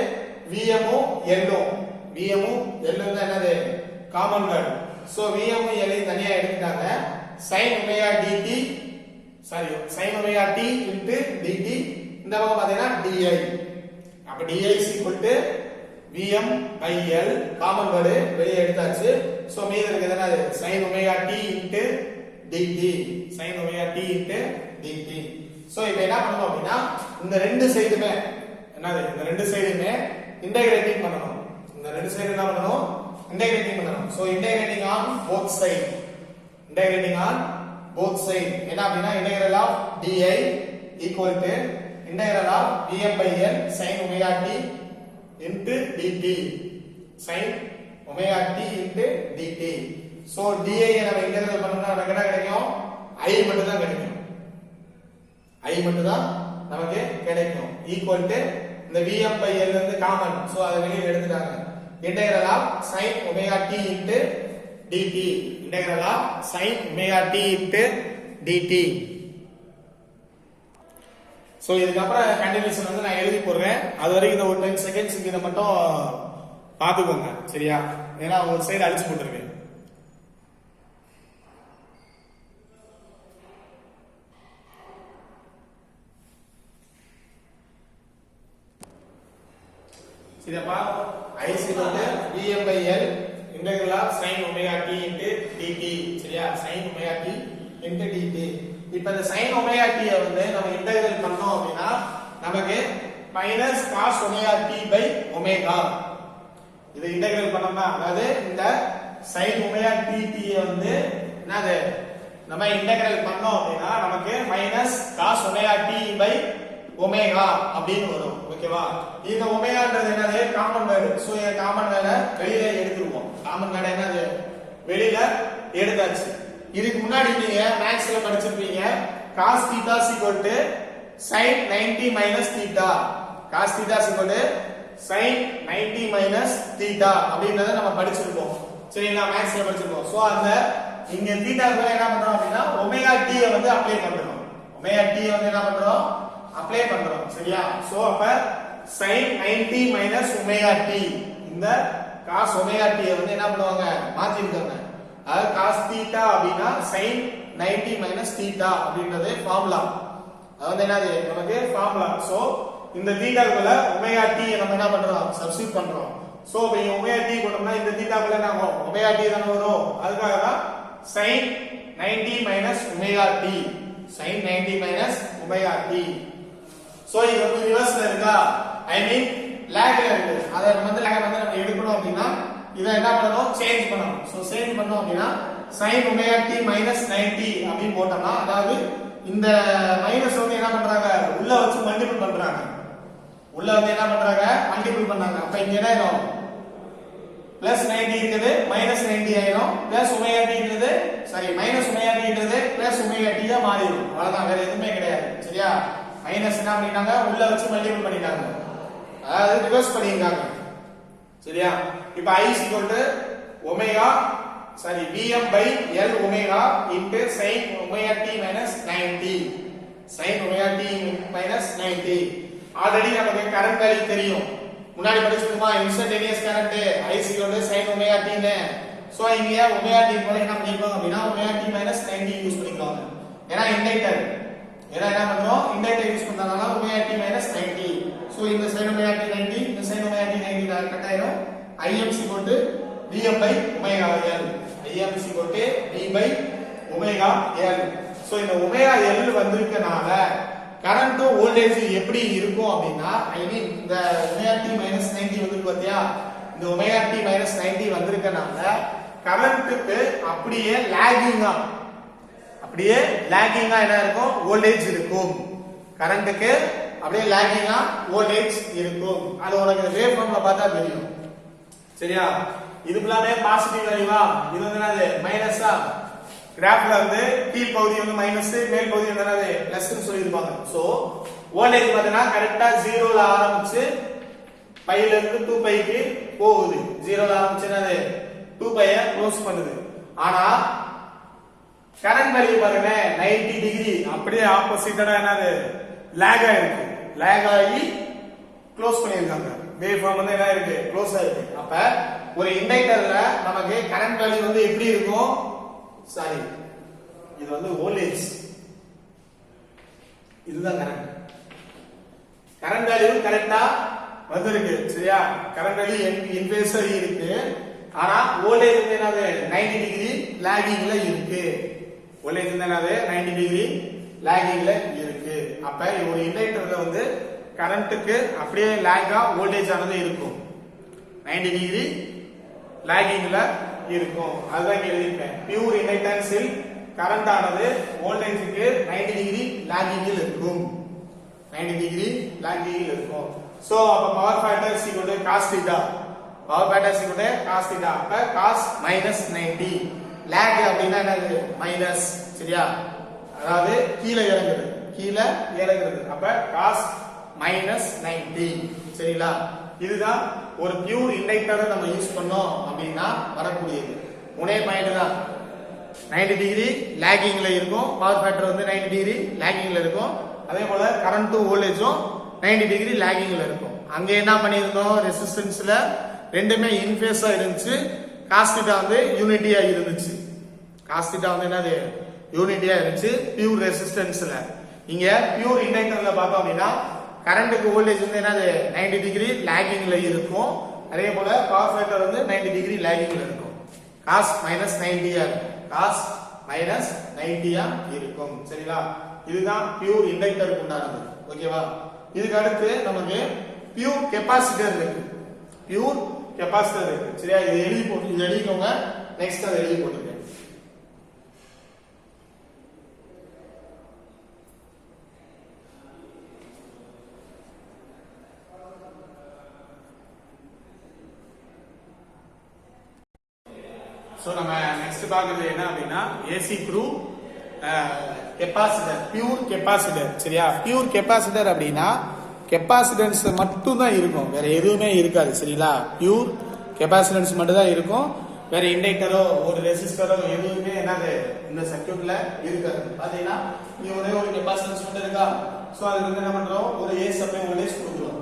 Vm உம் L உம் Vm உம் L உம் தான் என்னது காமன் வேர்டு சோ Vm உம் L உம் தனியா எடுத்துட்டாங்க sin omega dt sin omega t into dt இந்த பக்கம் பாத்தீங்கன்னா di அப்ப di is equal to Vm by L common word வெளியே எடுத்தாச்சு சோ மீதி இருக்குது என்னது sin omega t into dt sin omega t into dt so இப்போ என்ன பண்ணனும் அப்படினா இந்த ரெண்டு சைடுமே என்னது இந்த ரெண்டு சைடுமே இன்டகிரேட்டிங் பண்ணனும் இந்த ரெண்டு சைடு என்ன பண்ணனும் இன்டகிரேட்டிங் பண்ணனும் so integrating on both side integrating on both side என்ன அப்படினா integral of di equal to integral of Vm by L sin omega t into dt sin omega t into dt so di நம்ம integrate பண்ணனும்னா நமக்கு என்ன கிடைக்கும் I மட்டும் தான் கிடைக்கும் I மட்டும் தான் நமக்கு கிடைக்கும் ஈக்குவல் டு இந்த Vm by L வந்து காமன் சோ அதை வெளிய எடுத்துட்டாங்க integral of sin omega t into dt integral of sin omega t into dt so இதுக்கு அப்புறம் கண்டினியூஷன் வந்து நான் எழுதி போடுறேன் அது வரைக்கும் இந்த ஒரு 10 செகண்ட்ஸ் இத மட்டும் பாத்துக்கோங்க சரியா ஏனா ஒரு சைடு அழிச்சு போட்டுருக்கேன் சரிப்பா I is equal to Vm by L integral of sin omega t into dt சரியா sin omega t into dt இப்போ இந்த sin omega t வந்து நம்ம இன்டகிரேட் பண்ணோம் அப்படினா நமக்கு minus cos omega t by omega இது இன்டகிரேட் பண்ணோம்னா அதாவது இந்த sin omega t வந்து என்னது நம்ம இன்டகிரேட் பண்ணோம் அப்படினா நமக்கு minus cos omega t by omega அப்படினு வரும் ஓகேவா இந்த ஒமேகான்றது என்னது காமன் வேர்டு சோ இந்த காமன் வேர்டை வெளியில எடுத்துருவோம் காமன் வேர்டை என்னது வெளியில எடுத்தாச்சு இதுக்கு முன்னாடி நீங்க மேத்ஸ்ல படிச்சிருப்பீங்க cos theta sin 90 minus theta cos theta sin 90 minus theta அப்படின்றத நம்ம படிச்சிருப்போம் சரிங்களா மேத்ஸ்ல படிச்சிருப்போம் சோ அந்த இங்க தீட்டாக்கு என்ன பண்றோம் அப்படினா ஒமேகா t வந்து அப்ளை பண்றோம் ஒமேகா t வந்து என்ன பண்றோம் அப்ளை பண்றோம் சரியா சோ அப்ப sin 90 minus omega t இந்த cos omega t வந்து என்ன பண்ணுவாங்க மாத்திடுவாங்க அதாவது cos theta அப்படினா sin 90 minus theta அப்படின்றது ஃபார்முலா அது வந்து என்னது நமக்கு ஃபார்முலா சோ இந்த தீட்டாக்குள்ள omega t நம்ம என்ன பண்றோம் சப்ஸ்டிட்யூட் பண்றோம் சோ இப்போ omega t போட்டோம்னா இந்த தீட்டாக்குள்ள என்ன ஆகும் omega t தான வரும் அதுக்காக தான் sin 90 minus omega t sin 90 minus omega t so இது வந்து ரிவர்ஸ்ல இருக்கா ஐ மீன் லாக்ல இருக்கு அத வந்து லாக் வந்து நம்ம எடுக்கணும் அப்படினா இத என்ன பண்ணனும் சேஞ்ச் பண்ணனும் சோ சேஞ்ச் பண்ணோம் அப்படினா sin omega t minus 90 அப்படி போட்டோம்னா அதாவது இந்த மைனஸ் வந்து என்ன பண்றாங்க உள்ள வச்சு மல்டிபிள் பண்றாங்க உள்ள வந்து என்ன பண்றாங்க மல்டிபிள் பண்ணாங்க அப்ப இங்க என்ன ஆகும் பிளஸ் 90 இருக்குது மைனஸ் 90 ஆயிடும் பிளஸ் omega t இருக்குது சாரி மைனஸ் omega t இருக்குது பிளஸ் omega t ஆ மாறிடும் அவ்வளவுதான் வேற எதுவுமே கிடையாது சரியா மைனஸ் என்ன பண்ணிட்டாங்க உள்ள வச்சு மல்டிபிள் பண்ணிட்டாங்க அதாவது ரிவர்ஸ் பண்ணிருக்காங்க சரியா இப்போ I is equal to omega sorry Vm by L omega into sin omega t minus 90 sin omega t minus 90 already நமக்கு கரண்ட் வேல்யூ தெரியும் முன்னாடி படிச்சிருக்கோமா instantaneous current I is equal to sin omega t னு so இங்க omega t போல என்ன பண்ணிருப்பாங்க அப்படினா omega t minus 90 யூஸ் பண்ணிருக்காங்க ஏனா இண்டக்டர் ஏனா என்ன பண்றோம் இண்டக்டர் யூஸ் பண்றதால omega t minus 90 சோ இந்த sin omega t 90 இந்த sin omega t 90 கட் ஆயிடும் Im is equal to Vm by omega L Im is equal to V by omega L so இந்த omega L வந்திருக்கனால current voltage எப்படி இருக்கும் அப்படினா ஐ மீன் இந்த omega t minus 90 வந்து பாத்தியா இந்த omega t minus 90 வந்திருக்கனால கரண்ட்க்கு அப்படியே லாகிங்கா என்ன இருக்கும் வோல்டேஜ் இருக்கும் கரண்ட்க்கு அப்படியே லாகிங்கா வோல்டேஜ் இருக்கும் அது உனக்கு வேவ் ஃபார்ம்ல பார்த்தா தெரியும் சரியா இது ஃபுல்லாவே பாசிட்டிவ் வேல்யூவா இது வந்து என்னது மைனஸா கிராஃப்ல வந்து கீழ் பகுதி வந்து மைனஸ் மேல் பகுதி வந்து என்னது பிளஸ் னு சொல்லி இருப்பாங்க சோ வோல்டேஜ் பார்த்தா கரெக்ட்டா 0 ல ஆரம்பிச்சு பைல இருந்து 2 பைக்கு போகுது 0 ல ஆரம்பிச்சு என்னது 2 பைய க்ளோஸ் பண்ணுது ஆனா கரண்ட் வேல்யூ பாருங்க 90 டிகிரி அப்படியே ஆப்போசிட்டடா என்னது லாக் ஆயிருக்கு லாக் ஆகி க்ளோஸ் பண்ணிருக்காங்க. வேவ் ஃபார்ம் வந்து என்ன இருக்கு, க்ளோஸா இருக்கு. அப்ப ஒரு இண்டக்டர்ல நமக்கு கரண்ட் வேல்யூ வந்து எப்படி இருக்கும், சாரி இது வந்து வோல்டேஜ், இதுதான் கரண்ட். கரண்ட் வேல்யூ கரெக்டா வந்திருக்கு சரியா, கரண்ட் வேல்யூ இன் ஃபேஸ் இருக்கு. ஆனா வோல்டேஜ் வந்து என்னது 90 டிகிரி லாகிங்ல இருக்கு. வோல்டேஜ் வந்து என்னது 90 டிகிரி லாகிங்ல இருக்கு. அப்ப ஒரு இண்டக்டர்ல வந்து கரண்ட்டுக்கு அப்படியே லாகா வோல்டேஜ் ஆனது இருக்கும், 90 டிகிரி லாகிங்ல இருக்கும். அதுதான் இங்க எழுதிருக்கேன். பியூர் இண்டக்டன்ஸில் கரண்ட் ஆனது வோல்டேஜுக்கு 90 டிகிரி லாகிங்கில் இருக்கும், 90 டிகிரி லாகிங்கில் இருக்கும். சோ அப்ப power factor is equal to cos theta, power factor is equal to cos theta. அப்ப cos minus 90, lag அப்படினா என்னது மைனஸ் சரியா, அதாவது கீழே இறங்குது, கீழே இறங்குது. அப்ப cos minus 90 சரிங்களா. இதுதான் ஒரு பியூர் இண்டக்டரை நம்ம யூஸ் பண்ணோம் அப்படின்னா வரக்கூடியது. ஒரே பாயிண்ட் தான், 90 டிகிரி லாகிங்ல இருக்கும், பவர் ஃபேக்டர் வந்து 90 டிகிரி லாகிங்ல இருக்கும். அதே போல கரண்ட்டும் வோல்டேஜும் 90 டிகிரி லாகிங்ல இருக்கும். அங்க என்ன பண்ணிருந்தோம், ரெசிஸ்டன்ஸ்ல ரெண்டுமே இன் ஃபேஸா இருந்துச்சு, காஸ் தீட்டா வந்து யூனிட்டியா இருந்துச்சு. காஸ் தீட்டா வந்து என்னது யூனிட்டியா இருந்துச்சு பியூர் ரெசிஸ்டன்ஸ்ல. இங்க பியூர் இண்டக்டர்ல பார்த்தோம் அப்படின்னா கரண்ட்டுக்கு வோல்டேஜ் வந்து என்னது 90 டிகிரி லாகிங்ல இருக்கும். அதே போல பவர் ஃபேக்டர் வந்து 90 டிகிரி லாகிங்ல இருக்கும். காஸ் மைனஸ் 90 இருக்கும், காஸ் மைனஸ் 90 இருக்கும் சரிங்களா. இதுதான் பியூர் இண்டக்டருக்கு உண்டானது ஓகேவா. இதுக்கு அடுத்து நமக்கு பியூர் கெபாசிட்டர் இருக்கு, பியூர் கெபாசிட்டர் இருக்கு சரியா. இது எழுதி போட்டு, இது எழுதிக்கோங்க, நெக்ஸ்ட் அதை எழுதி போட்டுருங்க. சோ நம்ம நெக்ஸ்ட் பார்க்கிறது என்ன அப்படின்னா AC through capacitor, pure capacitor சரியா. பியூர் கெபாசிட்டர் அப்படின்னா கெபாசிட்டன்ஸ் மட்டும் தான் இருக்கும், வேற எதுவுமே இருக்காது சரிங்களா. பியூர் கெபாசிட்டன்ஸ் மட்டும் தான் இருக்கும், வேற இண்டக்டரோ ஒரு ரெசிஸ்டரோ எதுவுமே என்னது இந்த சர்க்யூட்ல இருக்காது. பாத்தீங்கன்னா இங்க ஒரே ஒரு கெபாசிட்டன்ஸ் மட்டும் இருக்கா. சோ அதுக்கு வந்து என்ன பண்றோம், ஒரு ஏசி சப்ளை வோல்டேஜ் கொடுக்குறோம்,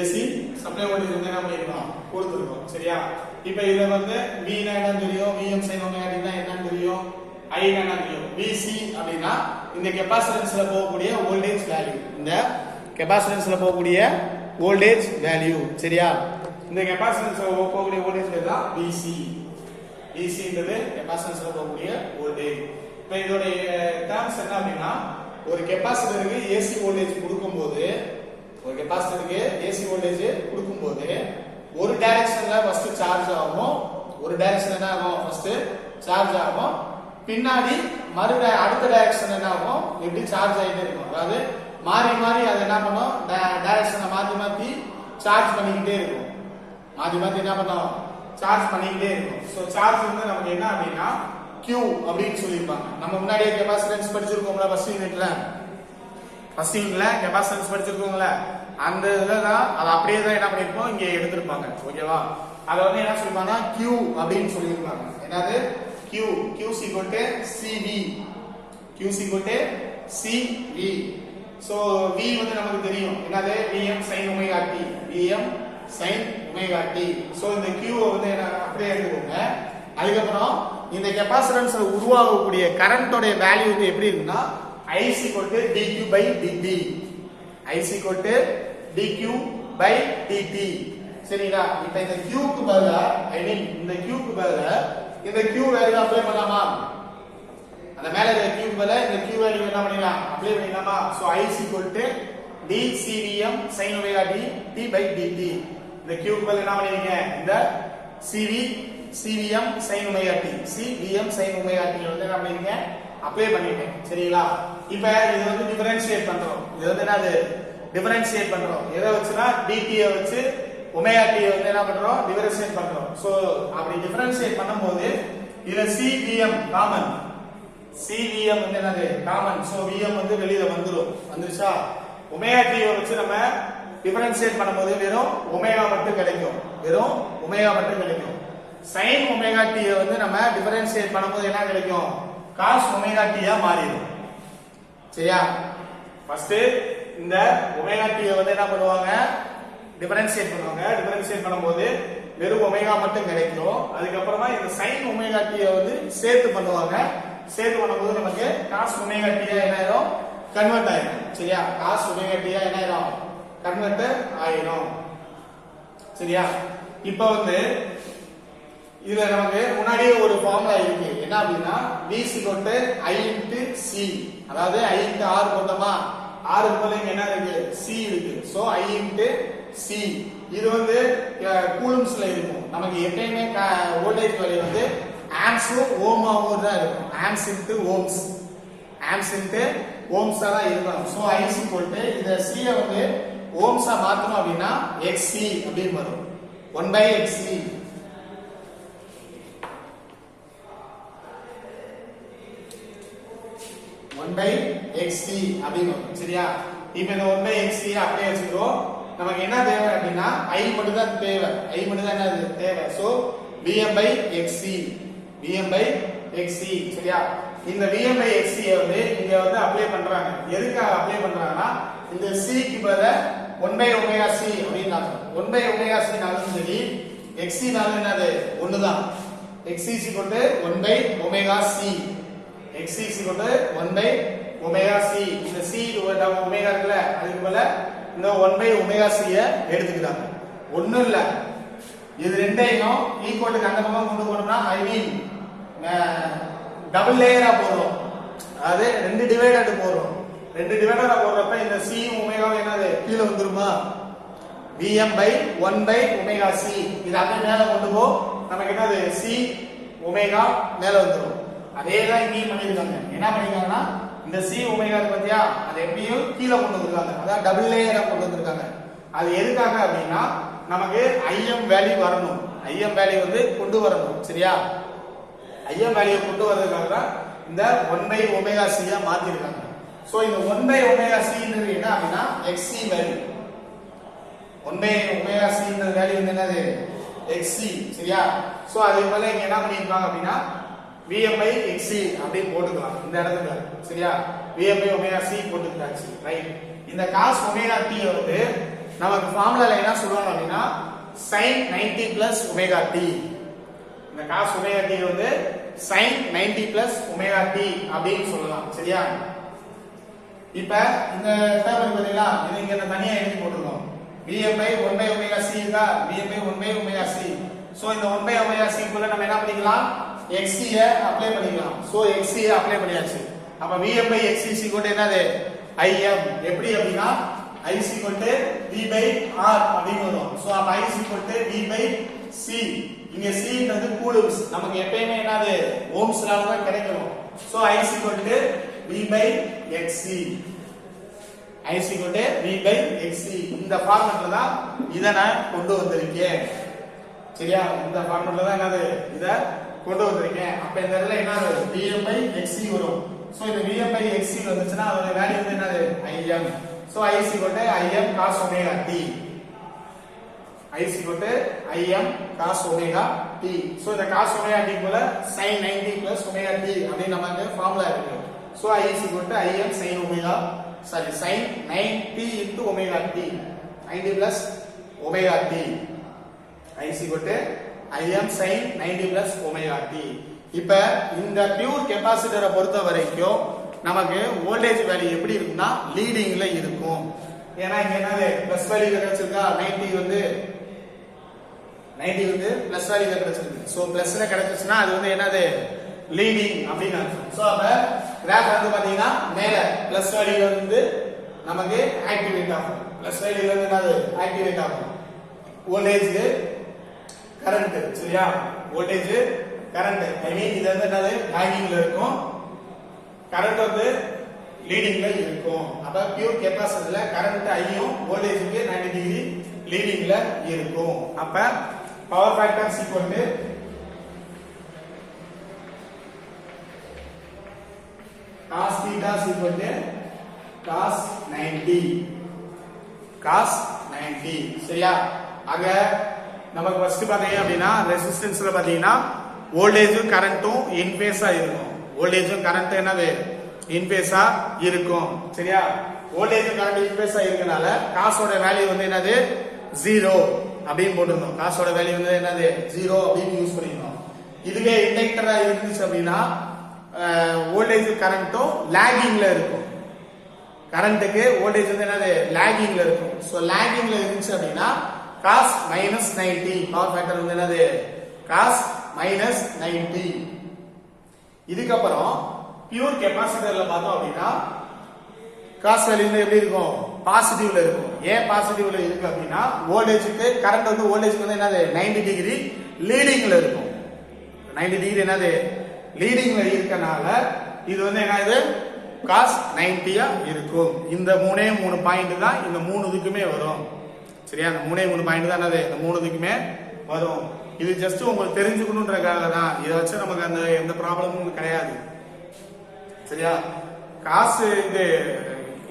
ஏசி சப்ளை வோல்டேஜ் வந்து என்ன பண்ணிருக்கோம் கொடுத்துருக்கோம் சரியா. இப்ப இத வந்து V என்னன்னு தெரியும், Vm sin omega t என்னன்னு தெரியும், I என்னன்னு தெரியும். Vc அப்படினா இந்த கெபாசிட்டன்ஸ்ல போகக்கூடிய வோல்டேஜ் வேல்யூ, இந்த கெபாசிட்டன்ஸ்ல போகக்கூடிய வோல்டேஜ் வேல்யூ சரியா. இந்த கெபாசிட்டன்ஸ்ல போகக்கூடிய வோல்டேஜ் வேல்யூ தான் Vc. Vc ன்றது கெபாசிட்டன்ஸ்ல போகக்கூடிய வோல்டேஜ். இப்ப இதோட டேர்ம்ஸ் என்ன அப்படினா ஒரு கெபாசிட்டருக்கு ஏசி வோல்டேஜ் கொடுக்கும்போது, ஒரு கெபாசிட்டருக்கு ஏசி வோல்டேஜ் கொடுக்கும்போது ஒரு டைரக்ஷன்ல ஃபர்ஸ்ட் சார்ஜ் ஆகும், ஒரு டைரக்ஷன் என்ன ஆகும் ஃபர்ஸ்ட் சார்ஜ் ஆகும், பின்னாடி அடுத்த டைரக்ஷன் என்ன ஆகும் இப்படி சார்ஜ் ஆயிட்டே இருக்கும். அதாவது மாறி மாறி அது என்ன பண்ணும், டைரக்ஷனை மாத்தி மாத்தி சார்ஜ் பண்ணிக்கிட்டே இருக்கும், மாத்தி மாத்தி என்ன பண்ணும் சார்ஜ் பண்ணிக்கிட்டே இருக்கும். சோ சார்ஜ் வந்து நமக்கு என்ன அப்படின்னா Q அப்படின்னு சொல்லிருப்பாங்க. நம்ம முன்னாடியே கெபாசிட்டன்ஸ் படிச்சிருக்கோம்ல ஃபர்ஸ்ட் யூனிட்ல, ஃபர்ஸ்ட் யூனிட்ல கெபாசிட்டன்ஸ் படிச்சிருக்கோம்ல, அந்த இதுல தான் அது அப்படியே தான் என்ன பண்ணிருப்போம் இங்க எடுத்திருப்பாங்க ஓகேவா. அத வந்து என்ன சொல்லுவாங்க Q அப்படின்னு சொல்லிருப்பாங்க. என்னது Q, Q is equal to CV, Q is equal to CV. so V வந்து நமக்கு தெரியும் என்னது Vm sin omega t, Vm sin omega t. so இந்த Q வந்து அப்படியே எடுத்துக்கோங்க. அதுக்கு அப்புறம் இந்த கெபாசிட்டன்ஸ்ல உருவாகக்கூடிய கரண்டோட வேல்யூ வந்து எப்படி இருக்குன்னா I is equal to dq by dt, I is equal to dq by dt சரிங்களா. இப்ப இந்த q க்கு பதிலா இந்த q க்கு பதிலா இந்த q வேல்யூ அப்ளை பண்ணலாமா, அந்த மேல இருக்க q க்கு பதிலா இந்த q வேல்யூ என்ன பண்ணிடலாம் அப்ளை பண்ணிடலாமா. So I is equal to dCVm sin omega t by dt. இந்த q க்கு பதிலா என்ன பண்ணிருக்கீங்க, இந்த CVm sin omega t, CVm sin omega t வந்து என்ன பண்ணிருக்கீங்க அப்ளை பண்ணிட்டேன் சரிங்களா. இப்ப இது வந்து டிஃபரன்ஷியேட் பண்றோம், இது வந்து என்னது டிஃபரன்ஷியேட் பண்றோம். எதை வச்சுனா dt ஐ வச்சு ஒமேகா t வந்து என்ன பண்றோம் டிஃபரன்ஷியேட் பண்றோம். சோ அப்படி டிஃபரன்ஷியேட் பண்ணும்போது இதுல CVm காமன், CVm வந்து என்னது காமன். சோ Vm வந்து வெளியில வந்துருச்சா. ஒமேகா t ஐ வச்சு நம்ம டிஃபரன்ஷியேட் பண்ணும்போது வெறும் ஒமேகா மட்டும் கிடைக்கும், வெறும் ஒமேகா மட்டும் கிடைக்கும். sin ஒமேகா t ஐ வந்து நம்ம டிஃபரன்ஷியேட் பண்ணும்போது என்ன கிடைக்கும், cos ஒமேகா t ஆ மாறிடும் சரியா. ஃபர்ஸ்ட் இந்த ஒமேகா டி வந்து என்ன பண்ணுவாங்க, டிஃபரன்ஷியேட் பண்ணுவாங்க. டிஃபரன்ஷியேட் பண்ணும்போது வெறும் ஒமேகா மட்டும் கிடைக்கும். அதுக்கப்புறமா இந்த சைன் ஒமேகா டி வந்து சேர்த்து பண்ணுவாங்க. சேர்த்து பண்ணும்போது நமக்கு காஸ் ஒமேகா டி என்ன ஆயிரும், கன்வெர்ட் ஆயிரும். சரியா, காஸ் ஒமேகா டி என்ன ஆயிரும், கன்வெர்ட் ஆயிரும். சரியா, இப்போ வந்து இதுல நமக்கு முன்னாடியே ஒரு ஃபார்முலா இருக்கு. என்ன அப்படின்னா v i into c, அதாவது i into r போட்டோமா, r போல இங்க என்ன இருக்கு, c இருக்கு. சோ i into c இது வந்து கூலம்ஸ்ல இருக்கும். நமக்கு எப்பயுமே வோல்டேஜ் வேல்யூ வந்து ஆம்ஸும் ஓமாவும் தான் இருக்கும். Amps into ohms, amps into ohms தான் இருக்கும். சோ i இந்த c வந்து ஓம்ஸா மாத்தணும் அப்படின்னா xc அப்படின்னு வரும். 1/xc அப்படின்னு வரும். சரியா, இப்போ இந்த 1/xc அப்படியே வச்சுக்கிறோம். நமக்கு என்ன தேவை அப்படின்னா i மட்டும் தான் தேவை. i மட்டும் தான் என்ன தேவை. So vm/xc, vm/xc. சரியா, இந்த vm/xc வந்து இங்க வந்து அப்ளை பண்றாங்க. எதுக்காக அப்ளை பண்றாங்கன்னா இந்த c க்கு பதிலா 1/ωc அப்படினாங்க. 1/ωc நாலும் சரி, xc நாலும் என்னது ஒண்ணுதான். xc = 1/ωc, xc = 1/ωc. இந்த c ஒமேகா இருக்குல, அதுக்கு பதிலா இந்த 1/ωc எடுத்துக்கிறாங்க. ஒண்ணும் இல்ல, இது ரெண்டையும் ஈக்குவலுக்கு அந்த பக்கம் கொண்டு போனோம்னா ஐ மீன் டபுள் லேயரா போடுறோம். அதாவது ரெண்டு டிவைடட் போடுறோம். ரெண்டு டிவைடரா போடுறப்ப இந்த c ஒமேகா என்னது கீழ வந்துருமா, vm/1/ωc. இது அப்படியே மேல கொண்டு போ, நமக்கு என்னது c ஒமேகா மேல வந்துரும். அதே தான் இங்கேயும் பண்ணிருக்காங்க. என்ன பண்ணிருக்காங்கன்னா இந்த c ஒமேகா இருக்கு பாத்தியா, அது எப்படியும் கீழ கொண்டு வந்திருக்காங்க. அதான் டபுள் லேயரா கொண்டு வந்திருக்காங்க. அது எதுக்காக அப்படின்னா நமக்கு im வேல்யூ வரணும். im வேல்யூ வந்து கொண்டு வரணும். சரியா, im வேல்யூ கொண்டு வரதுக்காக தான் இந்த 1/ωc ஆ மாத்தி இருக்காங்க. சோ இந்த 1/ωc ன்றது என்ன அப்படின்னா xc வேல்யூ. 1/ωc ன்ற வேல்யூ வந்து என்னது, xc. சரியா, சோ அதுக்கு பதிலா இங்க என்ன பண்ணிருக்காங்க அப்படின்னா vm/xc அப்படி போட்டுக்கலாம் இந்த இடத்துல. சரியா, vm/ωc போட்டுட்டாச்சு. ரைட், இந்த cos ωt வந்து நமக்கு ஃபார்முலால என்ன சொல்றாங்க அப்படின்னா sin 90 + ωt. இந்த cos ωt வந்து sin 90 + ωt அப்படின்னு சொல்லலாம். சரியா, இப்ப இந்த டேர்ம் பாத்தீங்களா, இது இங்க தனியா எழுதி போட்டுருக்கோம். vm/1/ωc இருக்கா, vm/1/ωc. சோ இந்த 1/ωc குள்ள நம்ம என்ன பண்ணிக்கலாம், xc ஐ அப்ளை பண்ணிக்கலாம். சோ xc ஐ அப்ளை பண்ணியாச்சு. அப்ப vm/xc = என்னது, im. எப்படி அப்படின்னா i = v/r அப்படின்னு வரும். சோ அப்ப i = v/c. இங்க c ன்றது கூலம்ஸ். நமக்கு எப்பவுமே என்னது ஓம்ஸ்லால தான் கிடைக்கும். So i = v/xc, i = v/xc. இந்த ஃபார்முலால தான் இத நான் கொண்டு வந்திருக்கேன். சரியா, இந்த ஃபார்முலால தான் என்னது இத கொண்டு வந்திருக்கேன். அப்ப இந்த இடத்துல என்ன வரும், vm/xc வரும். சோ இந்த vm/xc வந்துச்சுனா அதோட வேல்யூ வந்து என்னது, im. So i = im cos ωt, i = im cos ωt. So இந்த cos ωt போல sin 90 + ωt அப்படி நமக்கு ஃபார்முலா இருக்கு. So i = im sin omega, sorry sin 90 into ωt, 90 plus ωt. i = im sin 90 plus ωt. இப்ப இந்த pure கெபாசிட்டரை பொறுத்த வரைக்கும் நமக்கு வோல்டேஜ் வேல்யூ எப்படி இருக்குன்னா லீடிங்ல இருக்கும். ஏன்னா இங்க என்னது பிளஸ் வேல்யூ கிடைச்சிருக்கா, 90 வந்து பிளஸ் வேல்யூ கிடைச்சிருக்கு. சோ பிளஸ்ல கிடைச்சிச்சுனா அது வந்து என்னது லீடிங் அப்படின்னு அர்த்தம். சோ அப்ப கிராஃப் வந்து பாத்தீங்கன்னா மேல பிளஸ் வேல்யூ வந்து நமக்கு ஆக்டிவேட் ஆகும். பிளஸ் வேல்யூ வந்து என்னது ஆக்டிவேட் ஆகும். Voltage current. சரியா, வோல்டேஜ் கரண்ட் ஐ மீன் இது வந்து என்னது லாகிங்ல இருக்கும், கரண்ட் வந்து லீடிங்ல இருக்கும். அப்ப பியூர் கெபாசிட்டர்ல கரண்ட் ஐயும் வோல்டேஜ்க்கு 90 டிகிரி லீடிங்ல இருக்கும். அப்ப power factor = cos θ = cos 90, cos 90. சரியா, ஆக நமக்கு ஃபர்ஸ்ட் பாத்தீங்க அப்படின்னா ரெசிஸ்டன்ஸ்ல பாத்தீங்கன்னா வோல்டேஜும் கரண்ட்டும் இன் ஃபேஸா இருக்கும். வோல்டேஜும் கரண்ட் என்னது இன்ஃபேஸா இருக்கும். சரியா? வோல்டேஜ் கரண்ட் இன்ஃபேஸா இருக்கனால காசோட வேல்யூ வந்து என்னது 0 அப்படின்னு போட்டுருந்தோம். காசோட வேல்யூ வந்து என்னது 0 அப்படின்னு யூஸ் பண்ணிருந்தோம். இதுவே இண்டக்டரா இருந்துச்சு அப்படின்னா வோல்டேஜ் கரண்ட்டும் லாகிங்ல இருக்கும். கரண்ட்டுக்கு வோல்டேஜ் வந்து என்னது லாகிங்ல இருக்கும். சோ லாகிங்ல இருந்துச்சு அப்படின்னா cos -90 பவர் ஃபேக்டர் வந்து என்னது cos -90. இதுக்கப்புறம் பியூர் கெபாசிட்டர்ல பார்த்தோம் அப்படின்னா காஸ் வேல்யூ எப்படி இருக்கும் பாசிட்டிவ்ல இருக்கும். ஏன் பாசிட்டிவ்ல இருக்கு அப்படின்னா வோல்டேஜ்க்கு கரண்ட் வந்து வோல்டேஜ்க்கு வந்து என்னது 90 டிகிரி லீடிங்ல இருக்கும். 90 டிகிரி என்னது லீடிங்ல இருக்கனால இது வந்து என்னது காஸ் 90 இருக்கும். இந்த 3 பாயிண்ட் தான் இந்த 3 இதுக்குமே வரும். சரியா? அந்த 3 பாயிண்ட் தான் என்னது இந்த 3 இதுக்குமே வரும். இது ஜஸ்ட் உங்களுக்கு தெரிஞ்சுக்கணும்ன்றதுக்காக தான். இதை வச்சு நமக்கு அந்த எந்த ப்ராப்ளமும் கிடையாது. சரியா? காசு இது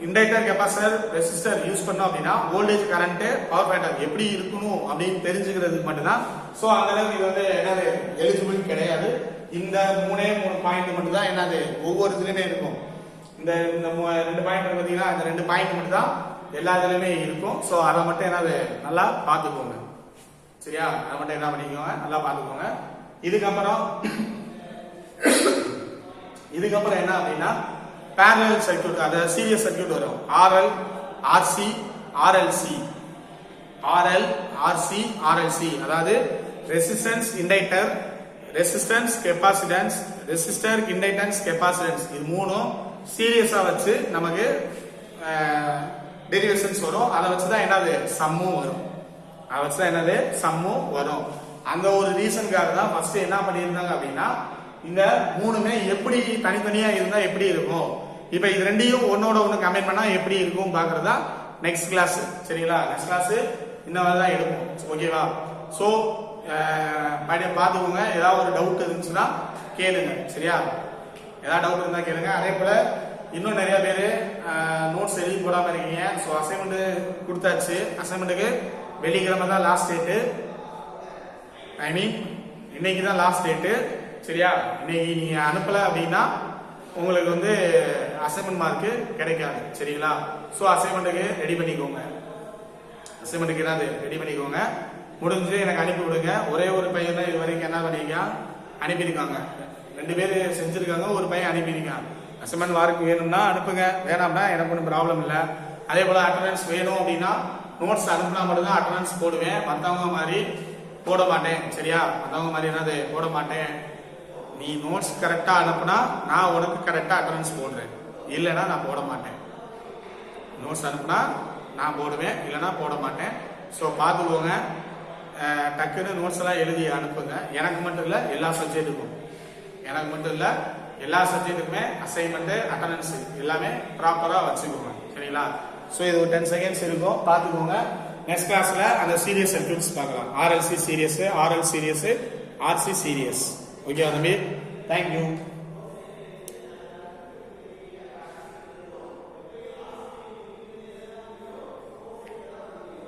இண்டக்டர் கெபாசிட்டர் ரெசிஸ்டர் யூஸ் பண்ணோம் அப்படின்னா வோல்டேஜ் கரண்ட் பவர் ஃபேக்டர் எப்படி இருக்கணும் அப்படின்னு தெரிஞ்சுக்கிறதுக்கு மட்டும்தான். சோ அந்த அளவுக்கு இது வந்து என்னது எலிஜிபிள் கிடையாது. இந்த 3 பாயிண்ட் மட்டும் தான் என்னது ஒவ்வொரு இதுலயுமே இருக்கும். இந்த 2 பாயிண்ட் பாத்தீங்கன்னா இந்த 2 பாயிண்ட் மட்டும் தான் எல்லா இதுலயுமே இருக்கும். சோ அதை மட்டும் என்னது நல்லா பாத்துக்கோங்க. சரியா? அதை மட்டும் என்ன பண்ணிக்கோங்க நல்லா பாத்துக்கோங்க. இதுக்கப்புறம் என்ன அப்படின்னா parallel சர்க்யூட், அதாவது சீரியஸ் சர்க்யூட் வரும். RL RC RLC RL RC RLC அதாவது resistance inductor, resistance capacitance, resistor inductance capacitance, இது மூணும் சீரியஸா வச்சு நமக்கு டெரிவேஷன்ஸ் வரும். அதை வச்சு தான் என்னது சம்மும் வரும். அதை வச்சு தான் என்னது சம்மும் வரும். அந்த ஒரு ரீசனுக்காக தான் ஃபர்ஸ்ட் என்ன பண்ணியிருந்தாங்க அப்படின்னா இந்த 3மே எப்படி தனித்தனியா இருந்தா எப்படி இருக்கும், இப்ப இது ரெண்டையும் ஒன்னோட ஒண்ணு கம்பைன் பண்ணா எப்படி இருக்கும் பாக்குறதா நெக்ஸ்ட் கிளாஸ். சரிங்களா? நெக்ஸ்ட் கிளாஸ் இந்த மாதிரி தான் எடுப்போம். ஓகேவா? சோ பாத்துக்கோங்க. ஏதாவது ஒரு டவுட் இருந்துச்சுன்னா கேளுங்க. சரியா? ஏதாவது டவுட் இருந்தா கேளுங்க. அதே போல இன்னும் நிறைய பேரு நோட்ஸ் எழுதி போடாம இருக்கீங்க. சோ அசைன்மெண்ட் கொடுத்தாச்சு. அசைன்மெண்ட்டுக்கு வெள்ளிக்கிழமை தான் லாஸ்ட் டேட்டு. ஐ மீன் இன்னைக்கு தான் லாஸ்ட் டேட்டு. சரியா? இன்னைக்கு நீங்க அனுப்பல அப்படின்னா உங்களுக்கு வந்து அசைன்மெண்ட் மார்க் கிடைக்காது. சரிங்களா? சோ அசைன்மெண்ட்டுக்கு ரெடி பண்ணிக்கோங்க. அசைன்மெண்ட்டுக்கு என்னது ரெடி பண்ணிக்கோங்க. முடிஞ்சு எனக்கு அனுப்பி விடுங்க. ஒரே ஒரு பையன் தான் இது வரைக்கும் என்ன பண்ணிருக்கான் அனுப்பியிருக்காங்க. 2 பேர் செஞ்சிருக்காங்க, ஒரு பையன் அனுப்பியிருக்காங்க. அசைன்மெண்ட் மார்க் வேணும்னா அனுப்புங்க, வேணாம்னா எனக்கு ஒன்றும் ப்ராப்ளம் இல்லை. அதே போல அட்டண்டன்ஸ் வேணும் அப்படின்னா நோட்ஸ் அனுப்பினா மட்டும்தான் அட்டண்டன்ஸ் போடுவேன். மற்றவங்க மாதிரி போட மாட்டேன். சரியா? மற்றவங்க மாதிரி என்னது போட மாட்டேன். நீ நோட்ஸ் கரெக்டா அனுப்புனா நான் உனக்கு கரெக்டா அட்டெண்டன்ஸ் போடுறேன், இல்லைன்னா நான் போட மாட்டேன். நோட்ஸ் அனுப்புனா நான் போடுவேன், இல்லைன்னா போட மாட்டேன். ஸோ பார்த்துக்கோங்க. டக்குன்னு நோட்ஸ் எல்லாம் எழுதி அனுப்புங்க. எனக்கு மட்டும் இல்லை, எல்லா சப்ஜெக்ட்டுக்கும். எனக்கு மட்டும் இல்லை, எல்லா சப்ஜெக்ட்டுக்குமே அசைன்மெண்ட் அட்டெண்டன்ஸ் எல்லாமே ப்ராப்பரா வச்சுக்கோங்க. சரிங்களா? ஸோ இது ஒரு 10 செகண்ட்ஸ் இருக்கும், பார்த்துக்கோங்க. நெக்ஸ்ட் கிளாஸ்ல அந்த சீரியஸ் சர்க்யூட்ஸ் பார்க்கலாம். RLC series, RL series, RC series. Okay தம்பி, தேங்க்யூ.